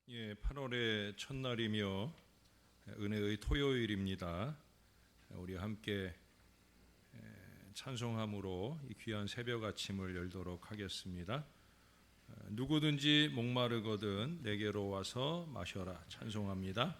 8월의 첫날이며 은혜의 토요일입니다. 우리 함께 찬송함으로 이 귀한 새벽 아침을 열도록 하겠습니다. 누구든지 목마르거든 내게로 와서 마셔라. 찬송합니다.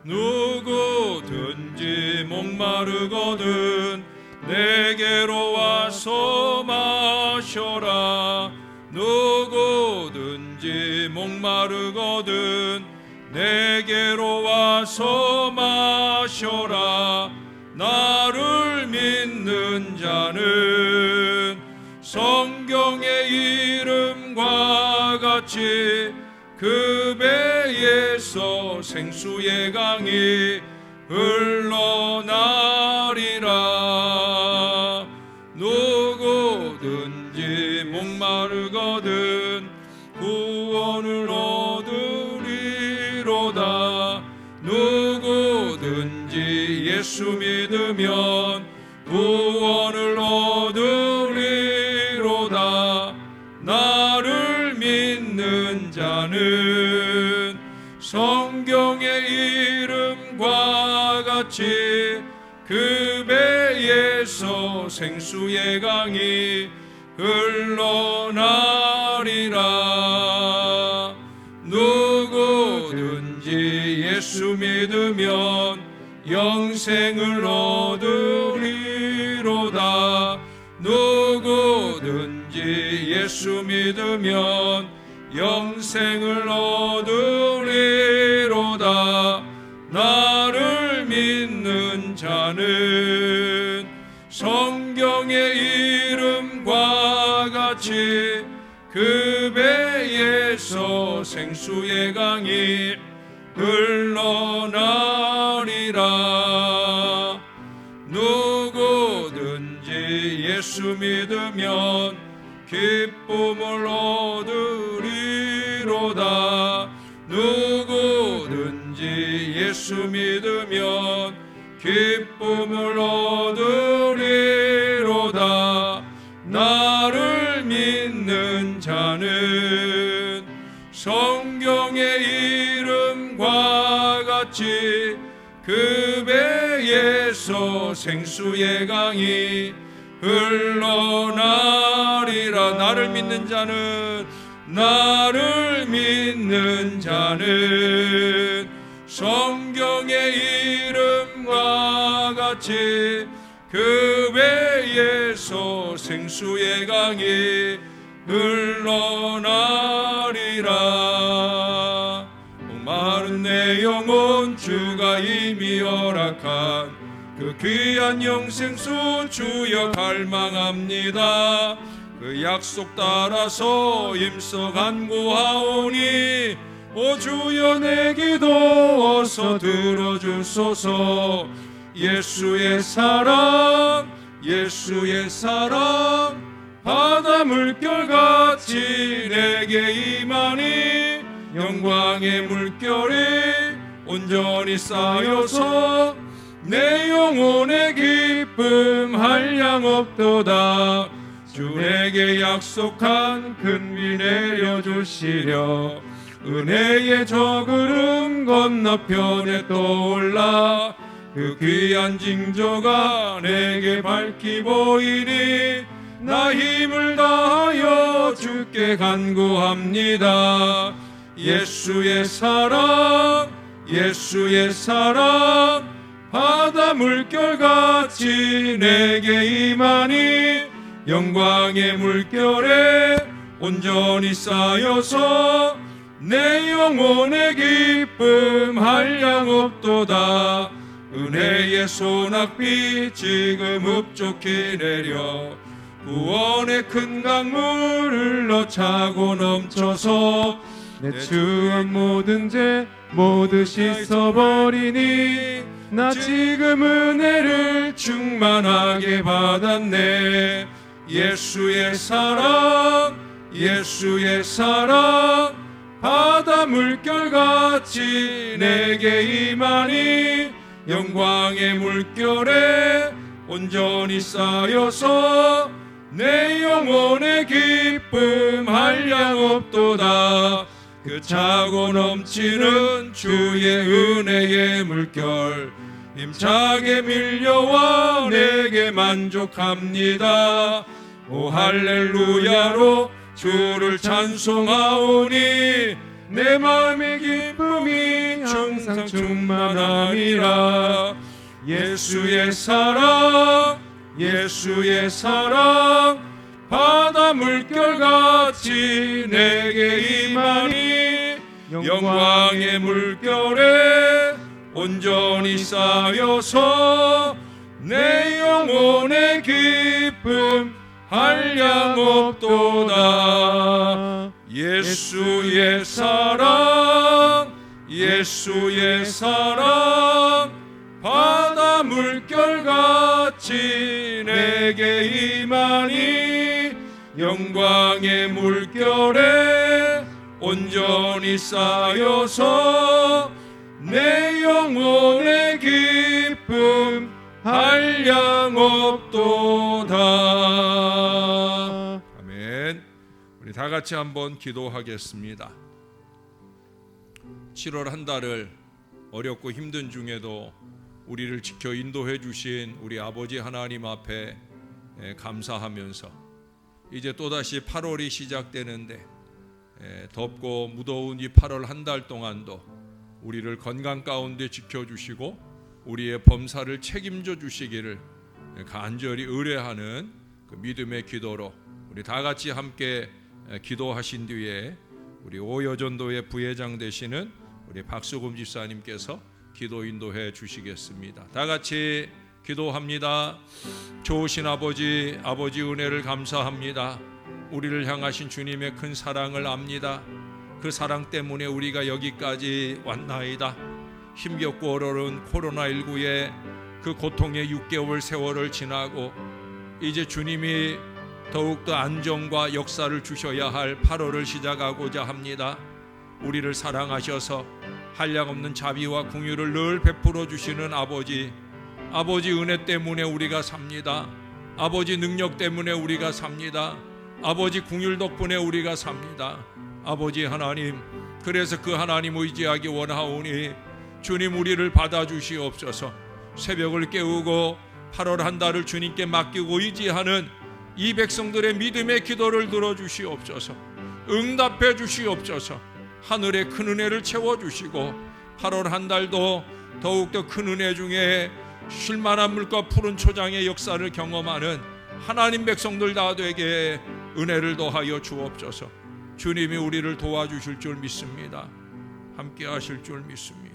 누구든지 목마르거든 내게로 와서 마셔라. 누구든지 목마르거든 내게로 와서 마셔라. 나를 믿는 자는 성경의 이름과 같이 그 배에서 생수의 강이 흘러나리라. 누구든지 목마르거든 구원을 얻으리로다. 누구든지 예수 믿으면 구원을 얻으리로다. 나를 믿는 자는 성경의 이름과 같이 그 배에서 생수의 강이 흘러나리라. 누구든지 예수 믿으면 영생을 얻으리로다. 누구든지 예수 믿으면 영생을 얻으리로다. 나를 믿는 자는 성경의 이름과 같이 그 배에서 생수의 강이 흘러나리라. 누구든지 예수 믿으면 기쁨을 얻으리로다. 누구든지 예수 믿으면 기쁨을 얻으리로다. 나를 믿는 자는 성경의 이름과 같이 그 배에서 생수의 강이 흘러나리라. 나를 믿는 자는 성경의 이름과 같이 그 배에서 생수의 강이 흘러나리라. 목마른 내 영혼 주가 이미 허락한 그 귀한 영생수 주여 갈망합니다. 그 약속 따라서 임서 간구하오니 오 주여 내 기도 어서 들어주소서. 예수의 사랑 바다 물결같이 내게 임하니 영광의 물결이 온전히 쌓여서 내 영혼의 기쁨 한량없도다. 주 내게 약속한 큰비 내려주시려 은혜의 저 구름 건너편에 떠올라 그 귀한 징조가 내게 밝히 보이니 나 힘을 다하여 주께 간구합니다. 예수의 사랑 바다 물결같이 내게 임하니 영광의 물결에 온전히 쌓여서 내 영혼의 기쁨 한량없도다. 은혜의 소낙비 지금 흡족히 내려 구원의 큰 강물 흘러차고 넘쳐서 내 추억 모든 죄 모두 씻어버리니 나 지금 은혜를 충만하게 받았네. 예수의 사랑 바다 물결같이 내게 임하니 영광의 물결에 온전히 쌓여서 내 영혼의 기쁨 한량 없도다. 그 차고 넘치는 주의 은혜의 물결 힘차게 밀려와 내게 만족합니다. 오 할렐루야로 주를 찬송하오니 내 마음의 기쁨이 항상 충만하니라. 예수의 사랑 예수의 사랑 바다 물결같이 내게 임하니 영광의 물결에 온전히 쌓여서 내 영혼의 기쁨 한량 없도다. 예수의 사랑 예수의 사랑 바다 물결같이 내게 임하니 영광의 물결에 온전히 쌓여서 내 영혼의 기쁨 한량 없도다. 아멘. 우리 다 같이 한번 기도하겠습니다. 7월 한 달을 어렵고 힘든 중에도 우리를 지켜 인도해 주신 우리 아버지 하나님 앞에 감사하면서 이제 또다시 8월이 시작되는데 덥고 무더운 이 8월 한 달 동안도 우리를 건강 가운데 지켜주시고 우리의 범사를 책임져 주시기를 간절히 의뢰하는 그 믿음의 기도로 우리 다 같이 함께 기도하신 뒤에 우리 오여전도의 부회장 되시는 우리 박수금 집사님께서 기도 인도해 주시겠습니다. 다 같이 기도합니다. 좋으신 아버지, 아버지 은혜를 감사합니다. 우리를 향하신 주님의 큰 사랑을 압니다. 그 사랑 때문에 우리가 여기까지 왔나이다. 힘겹고 어려운 코로나19의 그 고통의 6개월 세월을 지나고 이제 주님이 더욱더 안정과 역사를 주셔야 할 8월을 시작하고자 합니다. 우리를 사랑하셔서 한량없는 자비와 긍휼을 늘 베풀어 주시는 아버지, 아버지 은혜 때문에 우리가 삽니다. 아버지 능력 때문에 우리가 삽니다. 아버지 긍휼 덕분에 우리가 삽니다. 아버지 하나님, 그래서 그 하나님 의지하기 원하오니 주님 우리를 받아주시옵소서. 새벽을 깨우고 8월 한 달을 주님께 맡기고 의지하는 이 백성들의 믿음의 기도를 들어주시옵소서. 응답해 주시옵소서. 하늘의 큰 은혜를 채워주시고 8월 한 달도 더욱더 큰 은혜 중에 쉴만한 물과 푸른 초장의 역사를 경험하는 하나님 백성들 다 되게 은혜를 더하여 주옵소서. 주님이 우리를 도와주실 줄 믿습니다. 함께 하실 줄 믿습니다.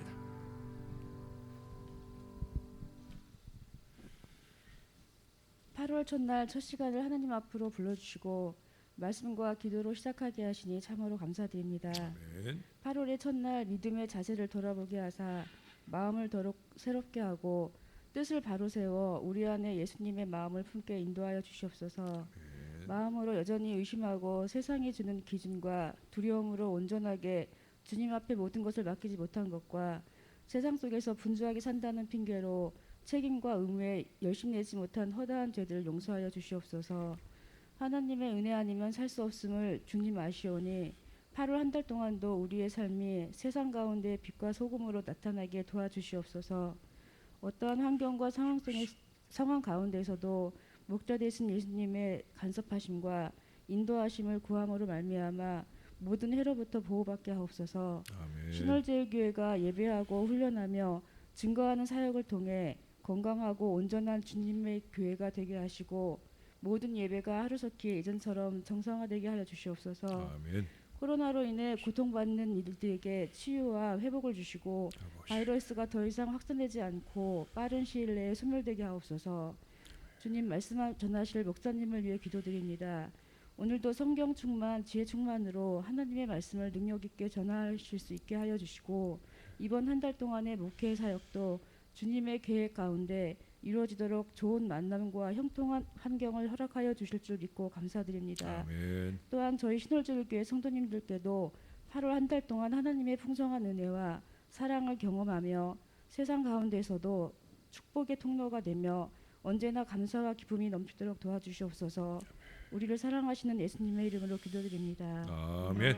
첫날 첫 시간을 하나님 앞으로 불러주시고 말씀과 기도로 시작하게 하시니 참으로 감사드립니다. 아멘. 8월의 첫날 믿음의 자세를 돌아보게 하사 마음을 더욱 새롭게 하고 뜻을 바로 세워 우리 안에 예수님의 마음을 품게 인도하여 주시옵소서. 아멘. 마음으로 여전히 의심하고 세상이 주는 기준과 두려움으로 온전하게 주님 앞에 모든 것을 맡기지 못한 것과 세상 속에서 분주하게 산다는 핑계로 책임과 의무에 열심내지 못한 허다한 죄들을 용서하여 주시옵소서. 하나님의 은혜 아니면 살 수 없음을 주님 아시오니 8월 한 달 동안도 우리의 삶이 세상 가운데 빛과 소금으로 나타나게 도와주시옵소서. 어떠한 환경과 상황 가운데서도 목자 되신 예수님의 간섭하심과 인도하심을 구함으로 말미암아 모든 해로부터 보호받게 하옵소서. 아멘. 신월제일교회가 예배하고 훈련하며 증거하는 사역을 통해 건강하고 온전한 주님의 교회가 되게 하시고 모든 예배가 하루속히 예전처럼 정상화되게 하여 주시옵소서. 아멘. 코로나로 인해 고통받는 이들에게 치유와 회복을 주시고 바이러스가 더 이상 확산되지 않고 빠른 시일 내에 소멸되게 하옵소서. 주님 말씀 전하실 목사님을 위해 기도드립니다. 오늘도 성경 충만, 지혜 충만으로 하나님의 말씀을 능력 있게 전하실 수 있게 하여 주시고 이번 한 달 동안의 목회 사역도 주님의 계획 가운데 이루어지도록 좋은 만남과 형통한 환경을 허락하여 주실 줄 믿고 감사드립니다. 아멘. 또한 저희 신월제일교회 성도님들께도 8월 한 달 동안 하나님의 풍성한 은혜와 사랑을 경험하며 세상 가운데서도 축복의 통로가 되며 언제나 감사와 기쁨이 넘치도록 도와주시옵소서. 우리를 사랑하시는 예수님의 이름으로 기도드립니다. 아멘.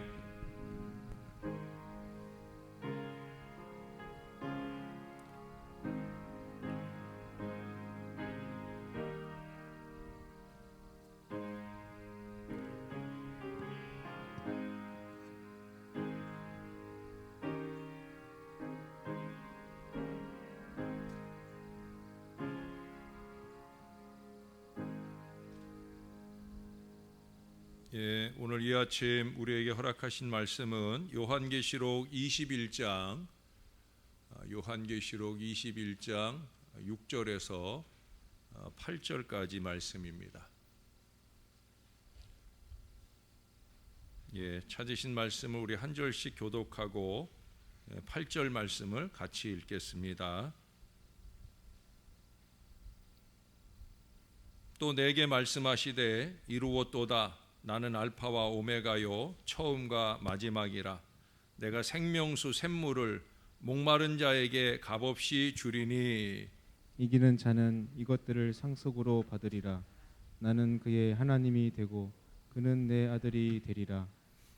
예, 오늘 이 아침 우리에게 허락하신 말씀은 요한계시록 21장 6절에서 8절까지 말씀입니다. 예, 찾으신 말씀을 우리 한 절씩 교독하고 8절 말씀을 같이 읽겠습니다. 또 내게 말씀하시되 이루었도다. 나는 알파와 오메가요 처음과 마지막이라. 내가 생명수 샘물을 목마른 자에게 값없이 주리니 이기는 자는 이것들을 상속으로 받으리라. 나는 그의 하나님이 되고 그는 내 아들이 되리라.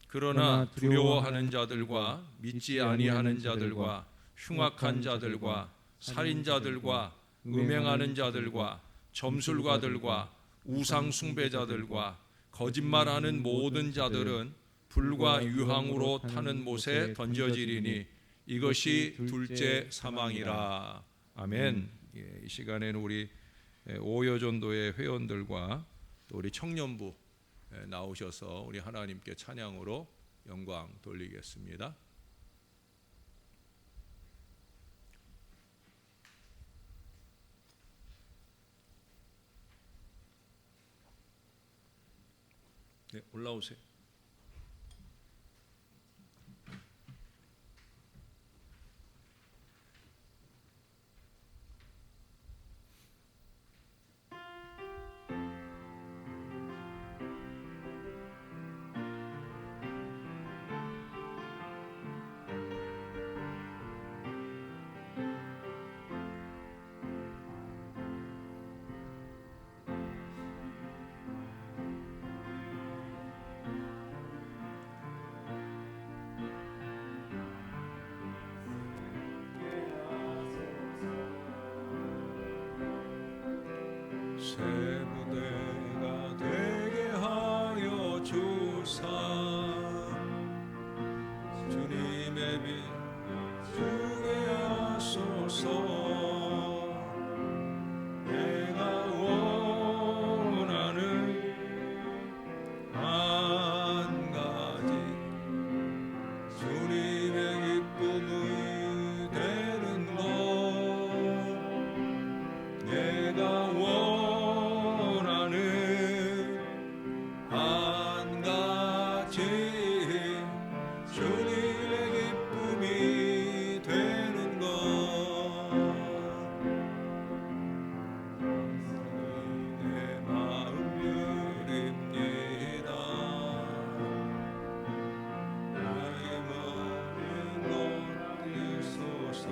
그러나 두려워하는 자들과 믿지 아니하는 자들과 흉악한 자들과 살인자들과 음행하는 자들과 점술가들과 우상 숭배자들과 거짓말하는 모든 자들은 불과 유황으로 타는 못에 던져지리니 이것이 둘째 사망이라. 아멘. 이 시간에는 우리 오여전도의 회원들과 또 우리 청년부 나오셔서 우리 하나님께 찬양으로 영광 돌리겠습니다. 네, 올라오세요. 새 무대가 되게 하여 주사 주님의 빛 주게 하소서. 내가 원하는 한 가지 주님의 기쁨이 되는 것. 내가 한 가지 주님의 기쁨이 되는 것. 내 마음 드립니다. 나의 마음을 얻으소서.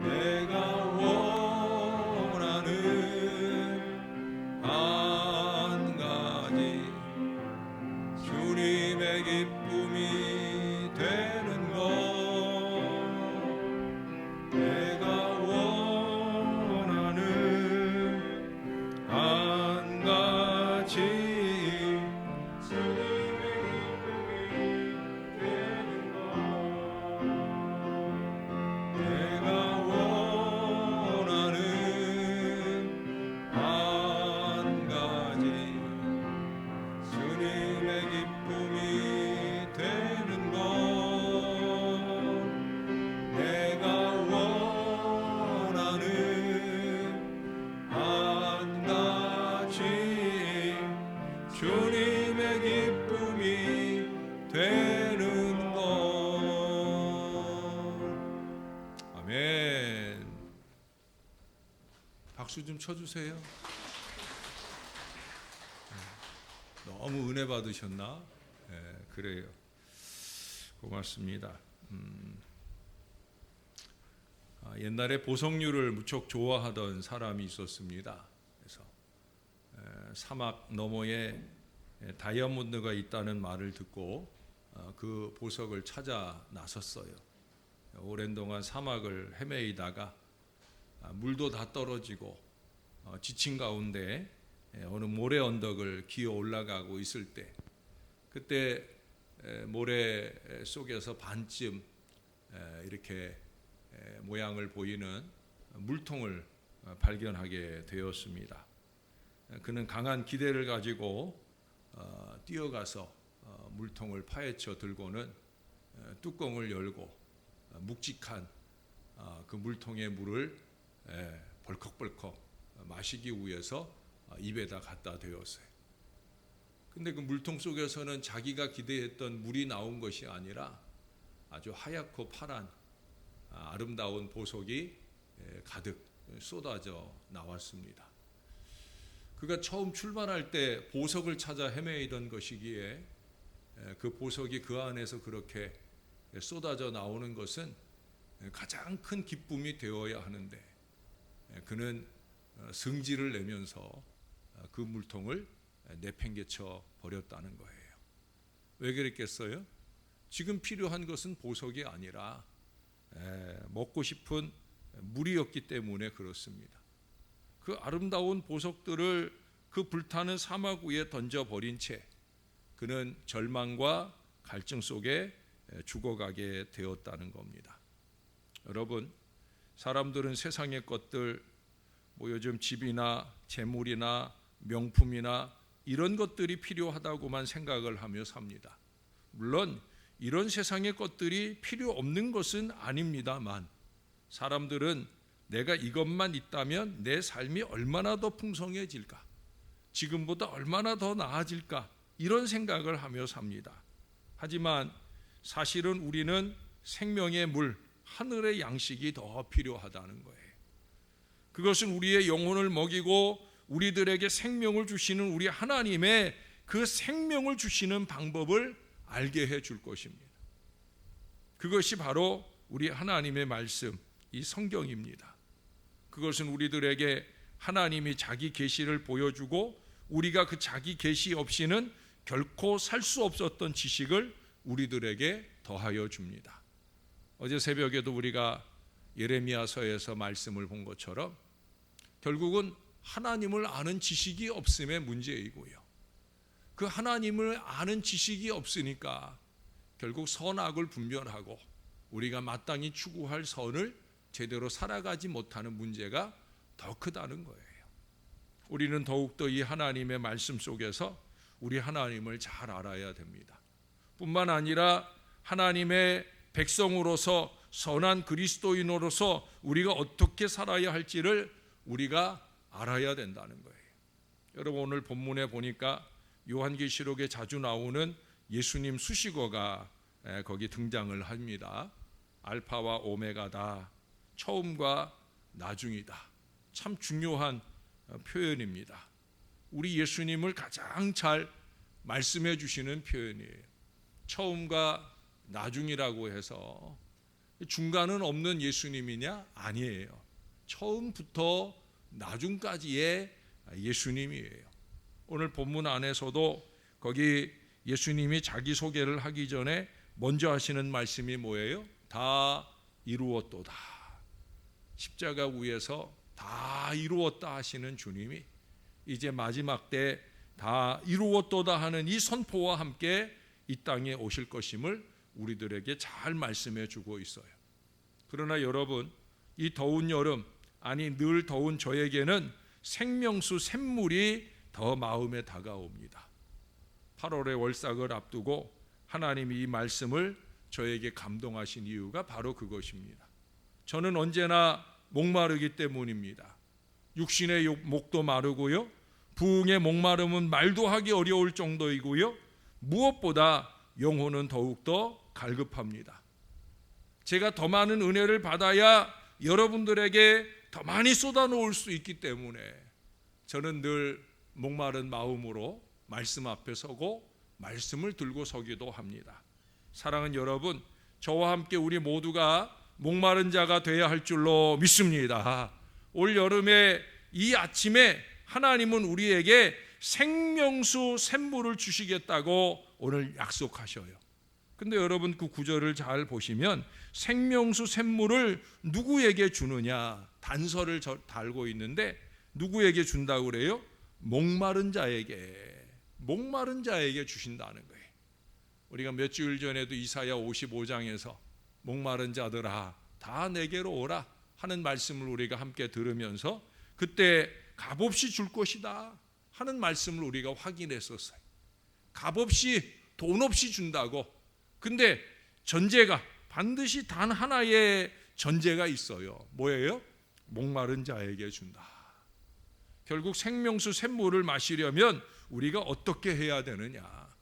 내가 원하는 한 가지 주님의 기쁨이 되는 것. 내가 원하는 한 가지 주님의 기쁨이 되는 것. 박수 좀 쳐주세요. 너무 은혜 받으셨나? 그래요. 고맙습니다. 옛날에 보석류를 무척 좋아하던 사람이 있었습니다. 그래서 사막 너머에 다이아몬드가 있다는 말을 듣고 그 보석을 찾아 나섰어요. 오랜 동안 사막을 헤매이다가 물도 다 떨어지고 지친 가운데 어느 모래 언덕을 기어 올라가고 있을 때, 그때 모래 속에서 반쯤 이렇게 모양을 보이는 물통을 발견하게 되었습니다. 그는 강한 기대를 가지고 뛰어가서 물통을 파헤쳐 들고는 뚜껑을 열고 묵직한 그 물통의 물을 벌컥벌컥 마시기 위해서 입에다 갖다 대었어요. 근데 그 물통 속에서는 자기가 기대했던 물이 나온 것이 아니라 아주 하얗고 파란 아름다운 보석이 가득 쏟아져 나왔습니다. 그가 처음 출발할 때 보석을 찾아 헤매이던 것이기에 그 보석이 그 안에서 그렇게 쏟아져 나오는 것은 가장 큰 기쁨이 되어야 하는데, 그는 승질을 내면서 그 물통을 내팽개쳐 버렸다는 거예요. 왜 그랬겠어요? 지금 필요한 것은 보석이 아니라 먹고 싶은 물이었기 때문에 그렇습니다. 그 아름다운 보석들을 그 불타는 사막 위에 던져버린 채 그는 절망과 갈증 속에 죽어가게 되었다는 겁니다. 여러분, 사람들은 세상의 것들, 요즘 집이나 재물이나 명품이나 이런 것들이 필요하다고만 생각을 하며 삽니다. 물론 이런 세상의 것들이 필요 없는 것은 아닙니다만, 사람들은 내가 이것만 있다면 내 삶이 얼마나 더 풍성해질까, 지금보다 얼마나 더 나아질까, 이런 생각을 하며 삽니다. 하지만 사실은 우리는 생명의 물, 하늘의 양식이 더 필요하다는 거예요. 그것은 우리의 영혼을 먹이고 우리들에게 생명을 주시는 우리 하나님의 그 생명을 주시는 방법을 알게 해줄 것입니다. 그것이 바로 우리 하나님의 말씀, 이 성경입니다. 그것은 우리들에게 하나님이 자기 계시를 보여주고 우리가 그 자기 계시 없이는 결코 살 수 없었던 지식을 우리들에게 더하여 줍니다. 어제 새벽에도 우리가 예레미야서에서 말씀을 본 것처럼 결국은 하나님을 아는 지식이 없음의 문제이고요. 그 하나님을 아는 지식이 없으니까 결국 선악을 분별하고 우리가 마땅히 추구할 선을 제대로 살아가지 못하는 문제가 더 크다는 거예요. 우리는 더욱더 이 하나님의 말씀 속에서 우리 하나님을 잘 알아야 됩니다. 뿐만 아니라 하나님의 백성으로서 선한 그리스도인으로서 우리가 어떻게 살아야 할지를 우리가 알아야 된다는 거예요. 여러분, 오늘 본문에 보니까 요한계시록에 자주 나오는 예수님 수식어가 거기 등장을 합니다. 알파와 오메가다, 처음과 나중이다. 참 중요한 표현입니다. 우리 예수님을 가장 잘 말씀해 주시는 표현이에요. 처음과 나중이라고 해서 중간은 없는 예수님이냐? 아니에요. 처음부터 나중까지의 예수님이에요. 오늘 본문 안에서도 거기 예수님이 자기 소개를 하기 전에 먼저 하시는 말씀이 뭐예요? 다 이루었도다. 십자가 위에서 다 이루었다 하시는 주님이 이제 마지막 때 다 이루었도다 하는 이 선포와 함께 이 땅에 오실 것임을 우리들에게 잘 말씀해 주고 있어요. 그러나 여러분, 이 더운 여름, 아니 늘 더운 저에게는 생명수 샘물이 더 마음에 다가옵니다. 8월의 월삭을 앞두고 하나님이 이 말씀을 저에게 감동하신 이유가 바로 그것입니다. 저는 언제나 목마르기 때문입니다. 육신의 목도 마르고요, 부흥의 목마름은 말도 하기 어려울 정도이고요, 무엇보다 영혼은 더욱더 갈급합니다. 제가 더 많은 은혜를 받아야 여러분들에게 더 많이 쏟아놓을 수 있기 때문에 저는 늘 목마른 마음으로 말씀 앞에 서고 말씀을 들고 서기도 합니다. 사랑하는 여러분, 저와 함께 우리 모두가 목마른 자가 되어야 할 줄로 믿습니다. 올 여름에 이 아침에 하나님은 우리에게 생명수 샘물을 주시겠다고 오늘 약속하셔요. 근데 여러분 그 구절을 잘 보시면 생명수 샘물을 누구에게 주느냐 단서를 달고 있는데 누구에게 준다고 그래요? 목마른 자에게 주신다는 거예요. 우리가 몇 주일 전에도 이사야 55장에서 목마른 자들아 다 내게로 오라 하는 말씀을 우리가 함께 들으면서 그때 값없이 줄 것이다 하는 말씀을 우리가 확인했었어요. 값없이 돈 없이 준다고. 근데 전제가 반드시 단 하나의 전제가 있어요. 뭐예요? 목마른 자에게 준다. 결국 생명수 샘물을 마시려면 우리가 어떻게 해야 되느냐?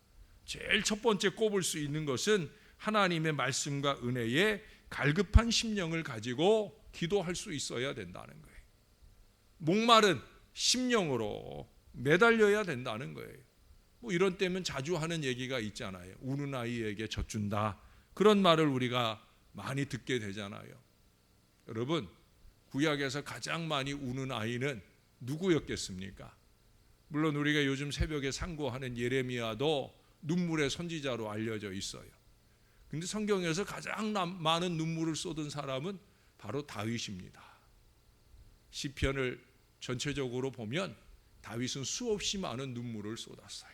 제일 첫 번째 꼽을 수 있는 것은 하나님의 말씀과 은혜에 갈급한 심령을 가지고 기도할 수 있어야 된다는 거예요. 목마른 심령으로 매달려야 된다는 거예요. 뭐 이런 때면 자주 하는 얘기가 있잖아요. 우는 아이에게 젖 준다. 그런 말을 우리가 많이 듣게 되잖아요. 여러분, 구약에서 가장 많이 우는 아이는 누구였겠습니까? 물론 우리가 요즘 새벽에 상고하는 예레미야도 눈물의 선지자로 알려져 있어요. 근데 성경에서 가장 많은 눈물을 쏟은 사람은 바로 다윗입니다. 시편을 전체적으로 보면 다윗은 수없이 많은 눈물을 쏟았어요.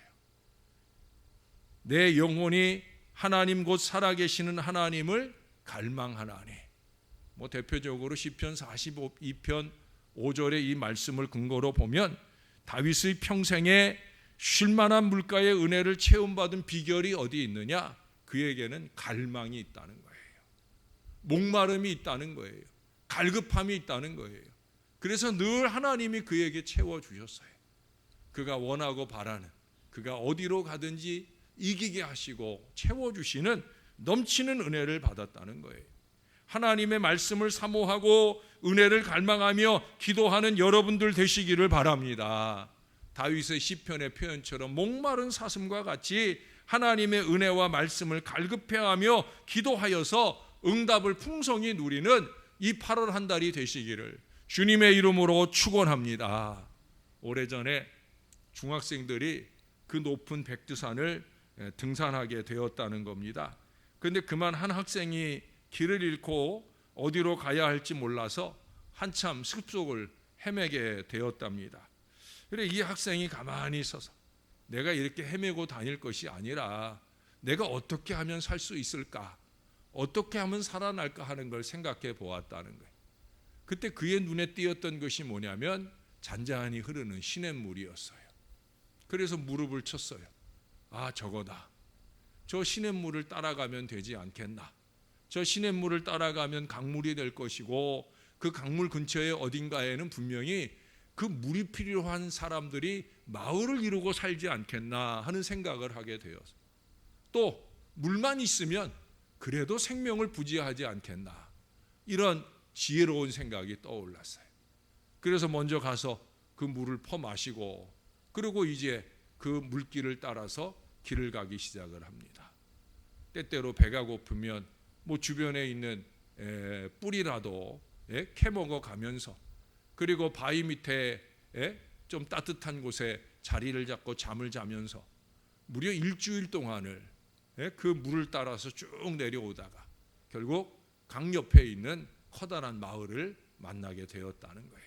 내 영혼이 하나님 곧 살아계시는 하나님을 갈망하나니. 뭐 대표적으로 시편 42편 5절의 이 말씀을 근거로 보면 다윗의 평생에 쉴만한 물가의 은혜를 체험받은 비결이 어디 있느냐? 그에게는 갈망이 있다는 거예요. 목마름이 있다는 거예요. 갈급함이 있다는 거예요. 그래서 늘 하나님이 그에게 채워주셨어요. 그가 원하고 바라는, 그가 어디로 가든지 이기게 하시고 채워주시는 넘치는 은혜를 받았다는 거예요. 하나님의 말씀을 사모하고 은혜를 갈망하며 기도하는 여러분들 되시기를 바랍니다. 다윗의 시편의 표현처럼 목마른 사슴과 같이 하나님의 은혜와 말씀을 갈급해하며 기도하여서 응답을 풍성히 누리는 이 8월 한 달이 되시기를 주님의 이름으로 축원합니다. 오래전에 중학생들이 그 높은 백두산을 등산하게 되었다는 겁니다. 그런데 그만 한 학생이 길을 잃고 어디로 가야 할지 몰라서 한참 숲속을 헤매게 되었답니다. 그래 이 학생이 가만히 서서 내가 이렇게 헤매고 다닐 것이 아니라 내가 어떻게 하면 살 수 있을까? 어떻게 하면 살아날까 하는 걸 생각해 보았다는 거예요. 그때 그의 눈에 띄었던 것이 뭐냐면 잔잔히 흐르는 시냇물이었어요. 그래서 무릎을 쳤어요. 아, 저거다. 저 시냇물을 따라가면 되지 않겠나? 저 시냇물을 따라가면 강물이 될 것이고 그 강물 근처에 어딘가에는 분명히 그 물이 필요한 사람들이 마을을 이루고 살지 않겠나 하는 생각을 하게 되어서 또 물만 있으면 그래도 생명을 부지하지 않겠나 이런 지혜로운 생각이 떠올랐어요. 그래서 먼저 가서 그 물을 퍼 마시고 그리고 이제 그 물길을 따라서 길을 가기 시작을 합니다. 때때로 배가 고프면 뭐 주변에 있는 뿌리라도 캐먹어 가면서 그리고 바위 밑에 좀 따뜻한 곳에 자리를 잡고 잠을 자면서 무려 일주일 동안을 그 물을 따라서 쭉 내려오다가 결국 강 옆에 있는 커다란 마을을 만나게 되었다는 거예요.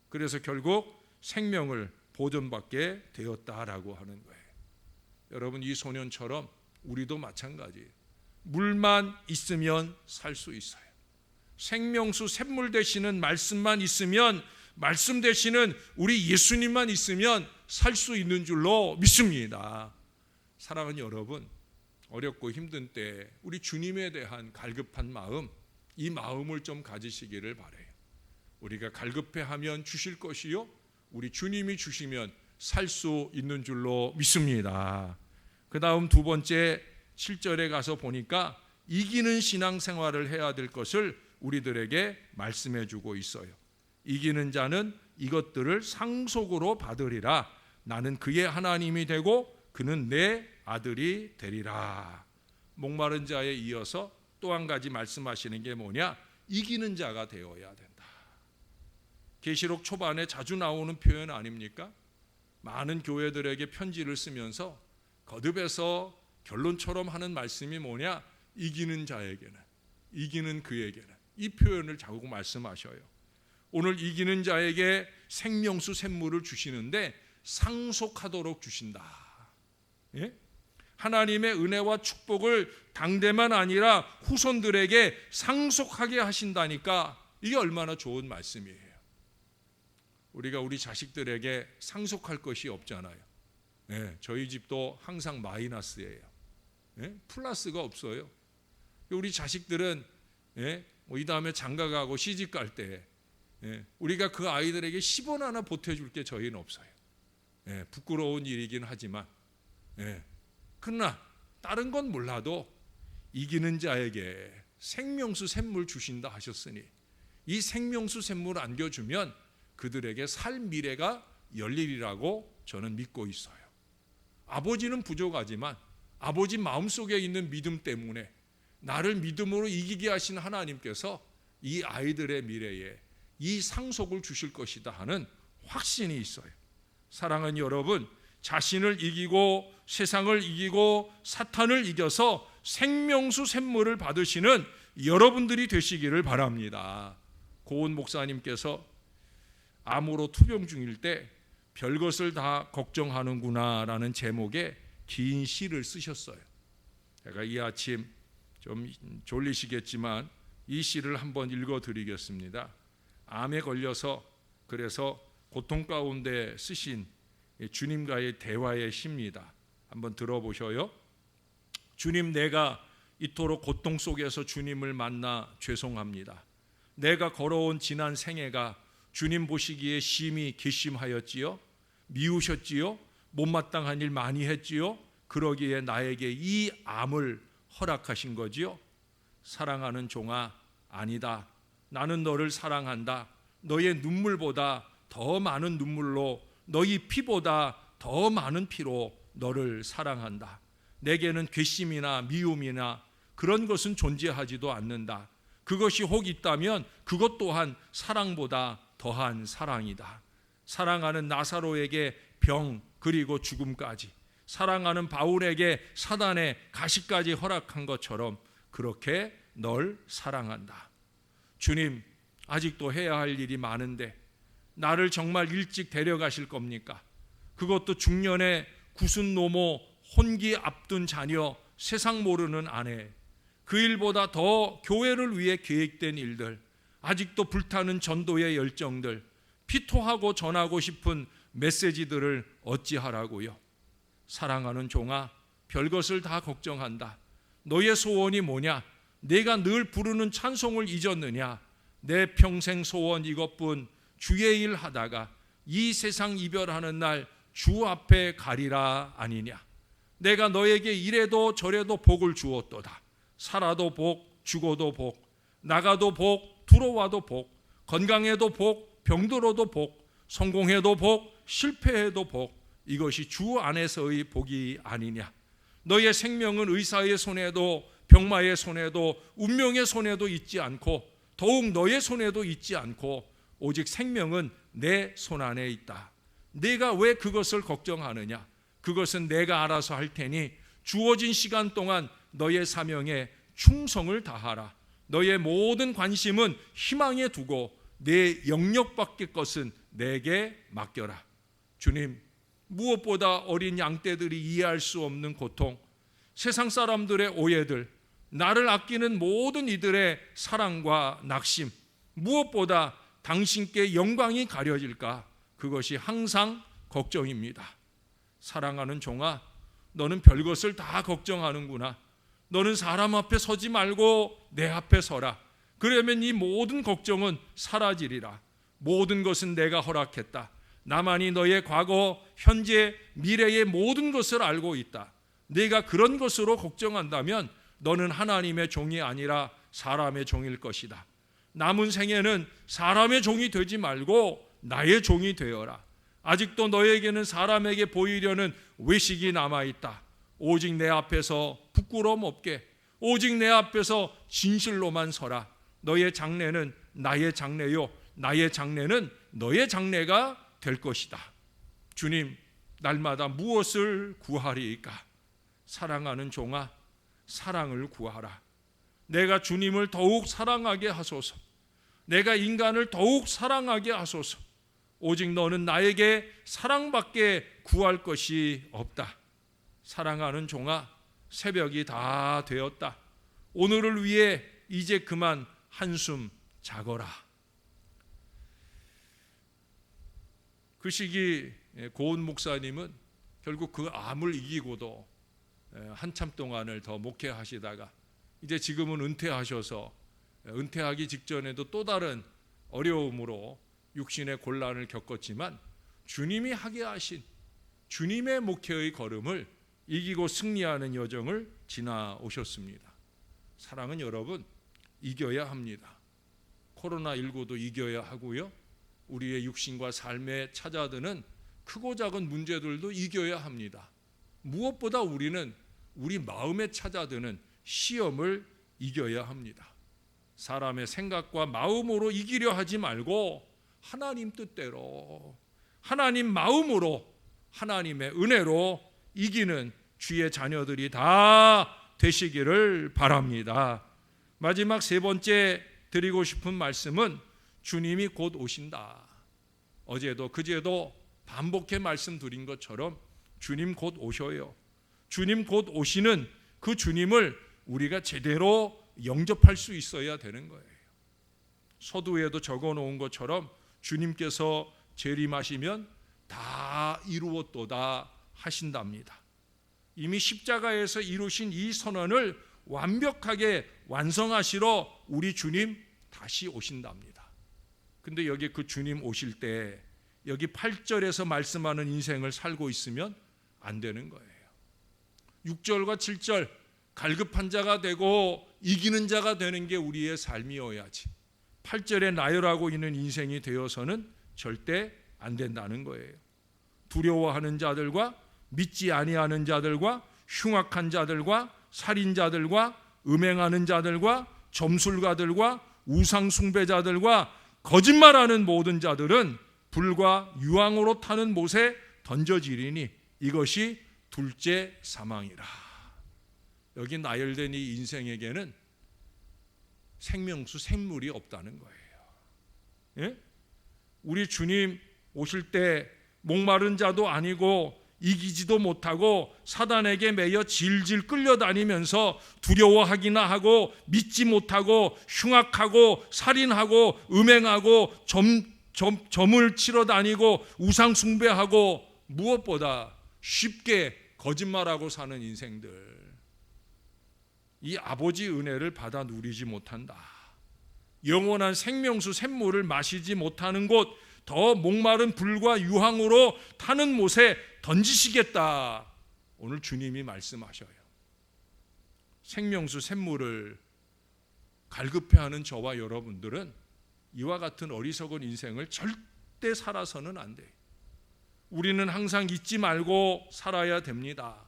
그래서 결국 생명을 보존받게 되었다라고 하는 거예요. 여러분 이 소년처럼 우리도 마찬가지예요. 물만 있으면 살 수 있어요. 생명수 샘물 되시는 말씀만 있으면 말씀 되시는 우리 예수님만 있으면 살 수 있는 줄로 믿습니다. 사랑하는 여러분, 어렵고 힘든 때 우리 주님에 대한 갈급한 마음, 이 마음을 좀 가지시기를 바라요. 우리가 갈급해하면 주실 것이요 우리 주님이 주시면 살 수 있는 줄로 믿습니다. 그 다음 두 번째 7절에 가서 보니까 이기는 신앙생활을 해야 될 것을 우리들에게 말씀해 주고 있어요. 이기는 자는 이것들을 상속으로 받으리라. 나는 그의 하나님이 되고 그는 내 아들이 되리라. 목마른 자에 이어서 또 한 가지 말씀하시는 게 뭐냐? 이기는 자가 되어야 된다. 계시록 초반에 자주 나오는 표현 아닙니까? 많은 교회들에게 편지를 쓰면서 거듭해서 결론처럼 하는 말씀이 뭐냐? 이기는 자에게는, 이기는 그에게는, 이 표현을 자꾸 말씀하셔요. 오늘 이기는 자에게 생명수 샘물을 주시는데 상속하도록 주신다. 예? 하나님의 은혜와 축복을 당대만 아니라 후손들에게 상속하게 하신다니까 이게 얼마나 좋은 말씀이에요. 우리가 우리 자식들에게 상속할 것이 없잖아요. 예, 저희 집도 항상 마이너스예요. 예? 플러스가 없어요. 우리 자식들은 이 다음에 장가 가고 시집 갈 때 우리가 그 아이들에게 10원 하나 보태줄 게 저희는 없어요. 부끄러운 일이긴 하지만 그러나 다른 건 몰라도 이기는 자에게 생명수 샘물 주신다 하셨으니 이 생명수 샘물 안겨주면 그들에게 살 미래가 열리리라고 저는 믿고 있어요. 아버지는 부족하지만 아버지 마음속에 있는 믿음 때문에 나를 믿음으로 이기게 하신 하나님께서 이 아이들의 미래에 이 상속을 주실 것이다 하는 확신이 있어요. 사랑하는 여러분, 자신을 이기고 세상을 이기고 사탄을 이겨서 생명수 샘물을 받으시는 여러분들이 되시기를 바랍니다. 고은 목사님께서 암으로 투병 중일 때 별것을 다 걱정하는구나 라는 제목의 긴 시를 쓰셨어요. 제가 이 아침 좀 졸리시겠지만 이 시를 한번 읽어드리겠습니다. 암에 걸려서 그래서 고통 가운데 쓰신 주님과의 대화의 시입니다. 한번 들어보셔요. 주님, 내가 이토록 고통 속에서 주님을 만나 죄송합니다. 내가 걸어온 지난 생애가 주님 보시기에 심히 괘씸하였지요. 미우셨지요. 못마땅한 일 많이 했지요. 그러기에 나에게 이 암을 허락하신 거지요. 사랑하는 종아, 아니다. 나는 너를 사랑한다. 너의 눈물보다 더 많은 눈물로, 너희 피보다 더 많은 피로 너를 사랑한다. 내게는 괘씸이나 미움이나 그런 것은 존재하지도 않는다. 그것이 혹 있다면 그것 또한 사랑보다 더한 사랑이다. 사랑하는 나사로에게 병 그리고 죽음까지, 사랑하는 바울에게 사단의 가시까지 허락한 것처럼 그렇게 널 사랑한다. 주님, 아직도 해야 할 일이 많은데 나를 정말 일찍 데려가실 겁니까? 그것도 중년의 구순 노모, 혼기 앞둔 자녀, 세상 모르는 아내, 그 일보다 더 교회를 위해 계획된 일들, 아직도 불타는 전도의 열정들, 피토하고 전하고 싶은 메시지들을 어찌하라고요? 사랑하는 종아, 별것을 다 걱정한다. 너의 소원이 뭐냐? 내가 늘 부르는 찬송을 잊었느냐? 내 평생 소원 이것뿐, 주의 일 하다가 이 세상 이별하는 날 주 앞에 가리라 아니냐? 내가 너에게 이래도 저래도 복을 주었도다. 살아도 복, 죽어도 복, 나가도 복, 들어와도 복, 건강해도 복, 병들어도 복, 성공해도 복, 실패해도 복, 이것이 주 안에서의 복이 아니냐? 너의 생명은 의사의 손에도 병마의 손에도 운명의 손에도 있지 않고 더욱 너의 손에도 있지 않고 오직 생명은 내 손 안에 있다. 내가 왜 그것을 걱정하느냐? 그것은 내가 알아서 할 테니 주어진 시간 동안 너의 사명에 충성을 다하라. 너의 모든 관심은 희망에 두고 내 영역 밖의 것은 내게 맡겨라. 주님, 무엇보다 어린 양떼들이 이해할 수 없는 고통, 세상 사람들의 오해들, 나를 아끼는 모든 이들의 사랑과 낙심, 무엇보다 당신께 영광이 가려질까? 그것이 항상 걱정입니다. 사랑하는 종아, 너는 별것을 다 걱정하는구나. 너는 사람 앞에 서지 말고 내 앞에 서라. 그러면 이 모든 걱정은 사라지리라. 모든 것은 내가 허락했다. 나만이 너의 과거, 현재, 미래의 모든 것을 알고 있다. 네가 그런 것으로 걱정한다면 너는 하나님의 종이 아니라 사람의 종일 것이다. 남은 생에는 사람의 종이 되지 말고 나의 종이 되어라. 아직도 너에게는 사람에게 보이려는 외식이 남아있다. 오직 내 앞에서 부끄러움 없게, 오직 내 앞에서 진실로만 서라. 너의 장래는 나의 장래요, 나의 장래는 너의 장래가 될 것이다. 주님, 날마다 무엇을 구하리이까? 사랑하는 종아, 사랑을 구하라. 내가 주님을 더욱 사랑하게 하소서. 내가 인간을 더욱 사랑하게 하소서. 오직 너는 나에게 사랑밖에 구할 것이 없다. 사랑하는 종아, 새벽이 다 되었다. 오늘을 위해 이제 그만 한숨 자거라. 그 시기 고은 목사님은 결국 그 암을 이기고도 한참 동안을 더 목회하시다가 이제 지금은 은퇴하셔서 은퇴하기 직전에도 또 다른 어려움으로 육신의 곤란을 겪었지만 주님이 하게 하신 주님의 목회의 걸음을 이기고 승리하는 여정을 지나오셨습니다. 사랑은 여러분, 이겨야 합니다. 코로나19도 이겨야 하고요, 우리의 육신과 삶에 찾아드는 크고 작은 문제들도 이겨야 합니다. 무엇보다 우리는 우리 마음에 찾아드는 시험을 이겨야 합니다. 사람의 생각과 마음으로 이기려 하지 말고 하나님 뜻대로, 하나님 마음으로, 하나님의 은혜로 이기는 주의 자녀들이 다 되시기를 바랍니다. 마지막 세 번째 드리고 싶은 말씀은 주님이 곧 오신다. 어제도 그제도 반복해 말씀드린 것처럼 주님 곧 오셔요. 주님 곧 오시는 그 주님을 우리가 제대로 영접할 수 있어야 되는 거예요. 서두에도 적어놓은 것처럼 주님께서 재림하시면 다 이루었도다 하신답니다. 이미 십자가에서 이루신 이 선언을 완벽하게 완성하시러 우리 주님 다시 오신답니다. 근데 여기 그 주님 오실 때 여기 8절에서 말씀하는 인생을 살고 있으면 안 되는 거예요. 6절과 7절 갈급한 자가 되고 이기는 자가 되는 게 우리의 삶이어야지 8절에 나열하고 있는 인생이 되어서는 절대 안 된다는 거예요. 두려워하는 자들과 믿지 아니하는 자들과 흉악한 자들과 살인자들과 음행하는 자들과 점술가들과 우상숭배자들과 거짓말하는 모든 자들은 불과 유황으로 타는 못에 던져지리니 이것이 둘째 사망이라. 여기 나열된 이 인생에게는 생명수 샘물이 없다는 거예요. 예? 우리 주님 오실 때 목마른 자도 아니고 이기지도 못하고 사단에게 매여 질질 끌려다니면서 두려워하기나 하고 믿지 못하고 흉악하고 살인하고 음행하고 점을 치러 다니고 우상 숭배하고 무엇보다 쉽게 거짓말하고 사는 인생들, 이 아버지 은혜를 받아 누리지 못한다. 영원한 생명수 샘물을 마시지 못하는 곳, 더 목마른 불과 유황으로 타는 못에 던지시겠다. 오늘 주님이 말씀하셔요. 생명수 샘물을 갈급해하는 저와 여러분들은 이와 같은 어리석은 인생을 절대 살아서는 안 돼요. 우리는 항상 잊지 말고 살아야 됩니다.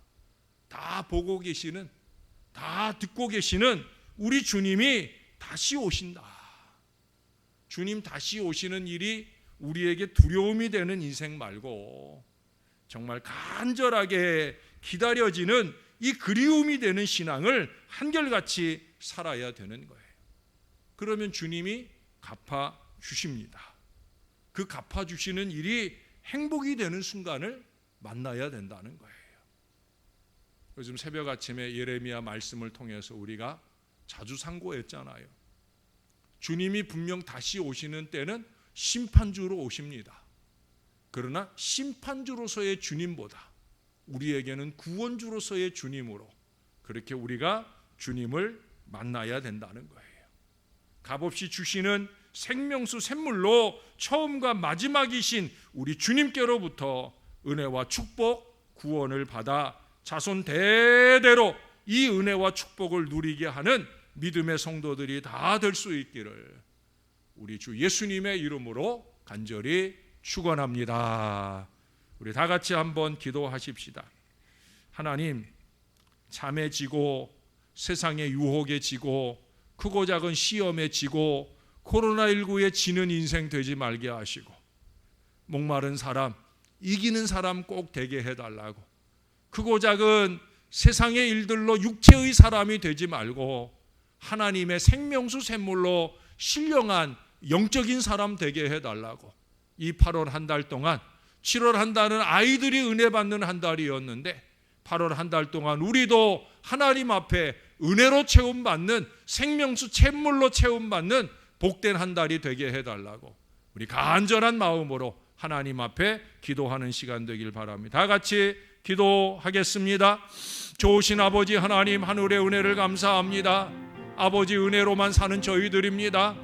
다 보고 계시는, 다 듣고 계시는 우리 주님이 다시 오신다. 주님 다시 오시는 일이 우리에게 두려움이 되는 인생 말고 정말 간절하게 기다려지는 이 그리움이 되는 신앙을 한결같이 살아야 되는 거예요. 그러면 주님이 갚아주십니다. 그 갚아주시는 일이 행복이 되는 순간을 만나야 된다는 거예요. 요즘 새벽 아침에 예레미야 말씀을 통해서 우리가 자주 상고했잖아요. 주님이 분명 다시 오시는 때는 심판주로 오십니다. 그러나 심판주로서의 주님보다 우리에게는 구원주로서의 주님으로 그렇게 우리가 주님을 만나야 된다는 거예요. 값없이 주시는 생명수 샘물로 처음과 마지막이신 우리 주님께로부터 은혜와 축복, 구원을 받아 자손 대대로 이 은혜와 축복을 누리게 하는 믿음의 성도들이 다 될 수 있기를 우리 주 예수님의 이름으로 간절히 축원합니다. 우리 다 같이 한번 기도하십시다. 하나님, 잠에 지고 세상의 유혹에 지고 크고 작은 시험에 지고 코로나19에 지는 인생 되지 말게 하시고, 목마른 사람, 이기는 사람 꼭 되게 해달라고, 크고 작은 세상의 일들로 육체의 사람이 되지 말고 하나님의 생명수 샘물로 신령한 영적인 사람 되게 해달라고. 이 8월 한 달 동안, 7월 한 달은 아이들이 은혜 받는 한 달이었는데 8월 한 달 동안 우리도 하나님 앞에 은혜로 채움받는, 생명수 샘물로 채움받는 복된 한 달이 되게 해달라고 우리 간절한 마음으로 하나님 앞에 기도하는 시간 되길 바랍니다. 다 같이 기도하겠습니다. 좋으신 아버지 하나님, 하늘의 은혜를 감사합니다. 아버지 은혜로만 사는 저희들입니다.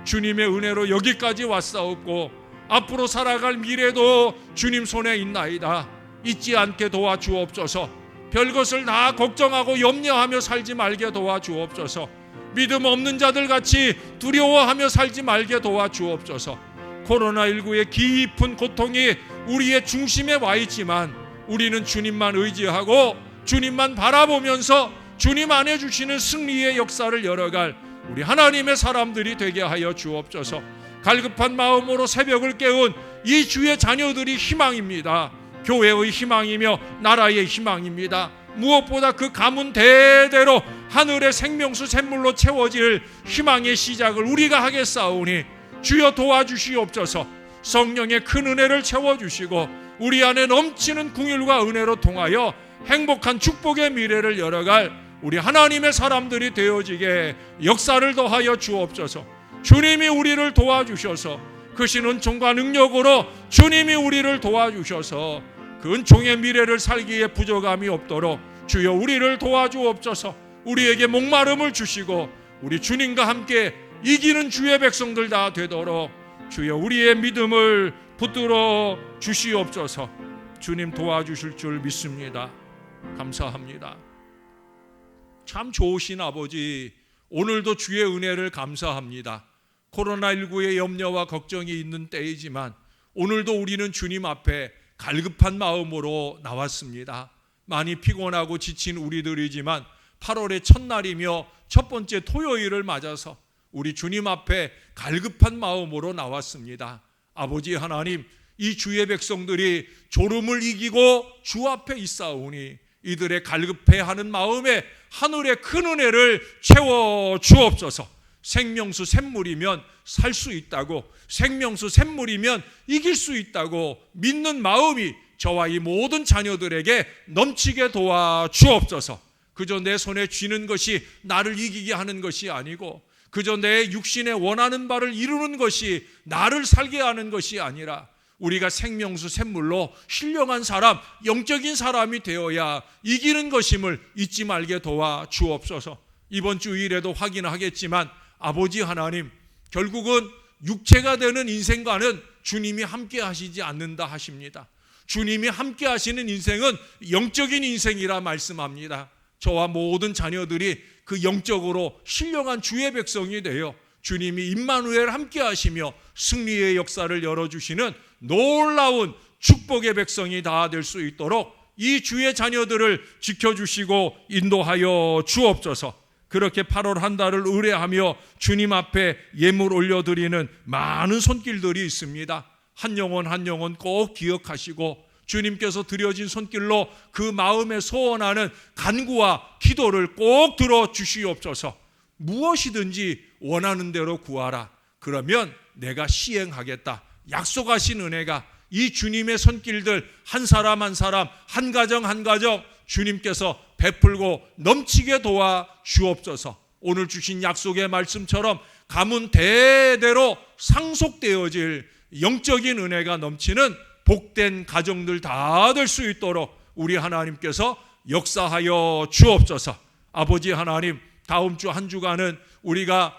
주님의 은혜로 여기까지 왔사옵고 앞으로 살아갈 미래도 주님 손에 있나이다. 잊지 않게 도와주옵소서. 별것을 다 걱정하고 염려하며 살지 말게 도와주옵소서. 믿음 없는 자들 같이 두려워하며 살지 말게 도와주옵소서. 코로나19의 깊은 고통이 우리의 중심에 와 있지만 우리는 주님만 의지하고 주님만 바라보면서 주님 안에 주시는 승리의 역사를 열어갈 우리 하나님의 사람들이 되게 하여 주옵소서. 갈급한 마음으로 새벽을 깨운 이 주의 자녀들이 희망입니다. 교회의 희망이며 나라의 희망입니다. 무엇보다 그 가문 대대로 하늘의 생명수 샘물로 채워질 희망의 시작을 우리가 하겠사오니 주여 도와주시옵소서. 성령의 큰 은혜를 채워주시고 우리 안에 넘치는 긍휼과 은혜로 통하여 행복한 축복의 미래를 열어갈 우리 하나님의 사람들이 되어지게 역사를 더하여 주옵소서. 주님이 우리를 도와주셔서 크신 은총과 능력으로 주님이 우리를 도와주셔서 그 은총의 미래를 살기에 부족함이 없도록 주여 우리를 도와주옵소서. 우리에게 목마름을 주시고 우리 주님과 함께 이기는 주의 백성들 다 되도록 주여 우리의 믿음을 붙들어 주시옵소서. 주님 도와주실 줄 믿습니다. 감사합니다. 참 좋으신 아버지, 오늘도 주의 은혜를 감사합니다. 코로나19의 염려와 걱정이 있는 때이지만 오늘도 우리는 주님 앞에 갈급한 마음으로 나왔습니다. 많이 피곤하고 지친 우리들이지만 8월의 첫날이며 첫 번째 토요일을 맞아서 우리 주님 앞에 갈급한 마음으로 나왔습니다. 아버지 하나님, 이 주의 백성들이 졸음을 이기고 주 앞에 있사오니 이들의 갈급해하는 마음에 하늘의 큰 은혜를 채워 주옵소서. 생명수 샘물이면 살 수 있다고, 생명수 샘물이면 이길 수 있다고 믿는 마음이 저와 이 모든 자녀들에게 넘치게 도와 주옵소서. 그저 내 손에 쥐는 것이 나를 이기게 하는 것이 아니고, 그저 내 육신에 원하는 바를 이루는 것이 나를 살게 하는 것이 아니라 우리가 생명수 샘물로 신령한 사람, 영적인 사람이 되어야 이기는 것임을 잊지 말게 도와 주옵소서. 이번 주일에도 확인하겠지만 아버지 하나님, 결국은 육체가 되는 인생과는 주님이 함께 하시지 않는다 하십니다. 주님이 함께 하시는 인생은 영적인 인생이라 말씀합니다. 저와 모든 자녀들이 그 영적으로 신령한 주의 백성이 되어 주님이 임마누엘 함께 하시며 승리의 역사를 열어주시는 놀라운 축복의 백성이 다 될 수 있도록 이 주의 자녀들을 지켜주시고 인도하여 주옵소서. 그렇게 8월 한 달을 의뢰하며 주님 앞에 예물 올려드리는 많은 손길들이 있습니다. 한 영혼 한 영혼 꼭 기억하시고 주님께서 드려진 손길로 그 마음에 소원하는 간구와 기도를 꼭 들어주시옵소서. 무엇이든지 원하는 대로 구하라. 그러면 내가 시행하겠다. 약속하신 은혜가 이 주님의 손길들 한 사람 한 사람, 한 가정 한 가정 주님께서 베풀고 넘치게 도와 주옵소서. 오늘 주신 약속의 말씀처럼 가문 대대로 상속되어질 영적인 은혜가 넘치는 복된 가정들 다 될 수 있도록 우리 하나님께서 역사하여 주옵소서. 아버지 하나님, 다음 주 한 주간은 우리가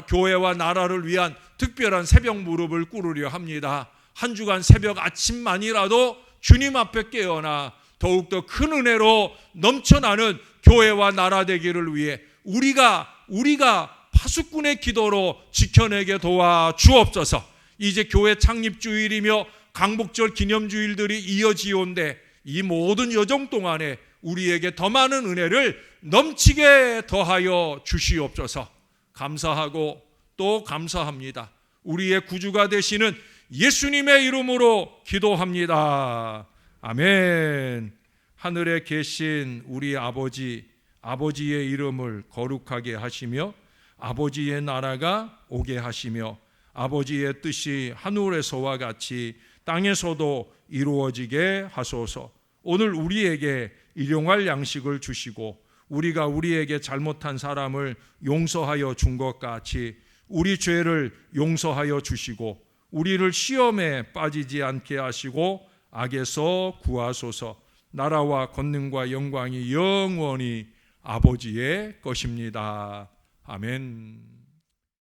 교회와 나라를 위한 특별한 새벽 무릎을 꿇으려 합니다. 한 주간 새벽 아침만이라도 주님 앞에 깨어나 더욱더 큰 은혜로 넘쳐나는 교회와 나라 되기를 위해 우리가 파수꾼의 기도로 지켜내게 도와 주옵소서. 이제 교회 창립주일이며 강복절 기념주일들이 이어지온데 이 모든 여정 동안에 우리에게 더 많은 은혜를 넘치게 더하여 주시옵소서. 감사하고 또 감사합니다. 우리의 구주가 되시는 예수님의 이름으로 기도합니다. 아멘. 하늘에 계신 우리 아버지의 이름을 거룩하게 하시며 아버지의 나라가 오게 하시며 아버지의 뜻이 하늘에서와 같이 땅에서도 이루어지게 하소서. 오늘 우리에게 일용할 양식을 주시고 우리가 우리에게 잘못한 사람을 용서하여 준 것 같이 우리 죄를 용서하여 주시고 우리를 시험에 빠지지 않게 하시고 악에서 구하소서. 나라와 권능과 영광이 영원히 아버지의 것입니다. 아멘.